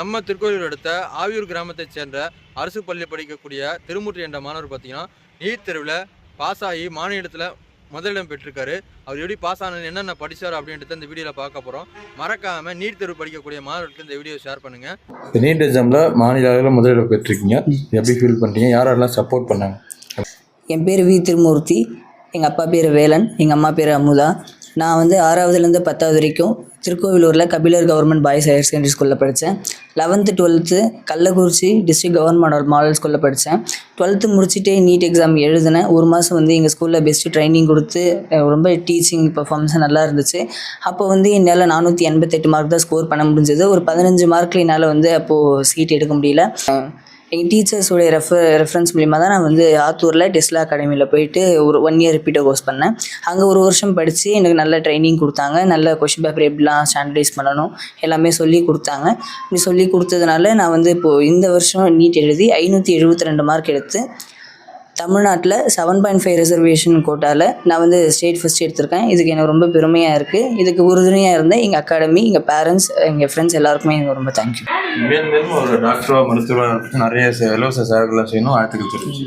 நம்ம திருக்கோயிலூர் அடுத்த ஆவியூர் கிராமத்தைச் சேர்ந்த அரசு பள்ளி படிக்கக்கூடிய திருமூர்த்தி என்ற மாணவர் பார்த்தீங்கன்னா நீட் தேர்வில் பாஸ் ஆகி மாநிலத்தில் முதலிடம் பெற்றிருக்காரு. அவர் எப்படி பாஸ் ஆனது, என்னென்ன படித்தார் அப்படின்றத இந்த வீடியோவில் பார்க்க போகிறோம். மறக்காமல் நீட் தேர்வு படிக்கக்கூடிய மாணவர்களுக்கு இந்த வீடியோ ஷேர் பண்ணுங்கள். நீட் எக்ஸாமில் மாநில அளவில் முதலிடம் பெற்றிருக்கீங்க, எப்படி ஃபீல் பண்ணுறீங்க? யாரெல்லாம் சப்போர்ட் பண்ணாங்க? என் பேர் வி திருமூர்த்தி, எங்கள் அப்பா பேர் வேலன், எங்கள் அம்மா பேர் அமுதா. நான் வந்து 6வதுலேருந்து 10வது வரைக்கும் திருக்கோவிலூரில் Kapilar government boys higher secondary ஸ்கூலில் படித்தேன். 11th 12th Kallakurichi district government model ஸ்கூலில் படித்தேன். 12th முடிச்சுட்டே நீட் எக்ஸாம் எழுதினேன். ஒரு மாதம் வந்து எங்கள் ஸ்கூலில் பெஸ்ட்டு ட்ரைனிங் கொடுத்து ரொம்ப டீச்சிங் பர்ஃபார்மன்ஸ் நல்லா இருந்துச்சு. அப்போ வந்து என்னால் 488 மார்க் தான் ஸ்கோர் பண்ண முடிஞ்சது. ஒரு 15 மார்க்கில் என்னால் வந்து அப்போது சீட் எடுக்க முடியல. எங்கள் டீச்சர்ஸோடைய ரெஃபரன்ஸ் மூலிமா தான் நான் வந்து ஆத்தூரில் டெஸ்லா அகாடமியில் போயிட்டு ஒரு 1 year ரிப்பீட்டர் கோர்ஸ் பண்ணேன். அங்கே ஒரு வருஷம் படித்து எனக்கு நல்ல ட்ரைனிங் கொடுத்தாங்க. நல்ல கொஷின் பேப்பர் எப்படிலாம் ஸ்டாண்டர்டைஸ் பண்ணணும் எல்லாமே சொல்லி கொடுத்தாங்க. இப்படி சொல்லி கொடுத்ததுனால நான் வந்து இப்போது இந்த வருஷம் நீட் எழுதி 572 மார்க் எடுத்து தமிழ்நாட்டில் 7.5 ரிசர்வேஷன் கோட்டாவில் நான் வந்து ஸ்டேட் ஃபஸ்ட் எடுத்திருக்கேன். இதுக்கு எனக்கு ரொம்ப பெருமையாக இருக்குது. இதுக்கு உறுதுணையாக இருந்த எங்கள் அகாடமி, எங்கள் பேரண்ட்ஸ், எங்கள் ஃப்ரெண்ட்ஸ் எல்லாருக்குமே எனக்கு ரொம்ப தேங்க்யூ. மேலும் ஒரு டாக்டராக மருத்துவராக நிறைய இலவச சேவைகள்லாம் செய்யணும். வாழ்த்துக்கள் தெரிவிச்சு.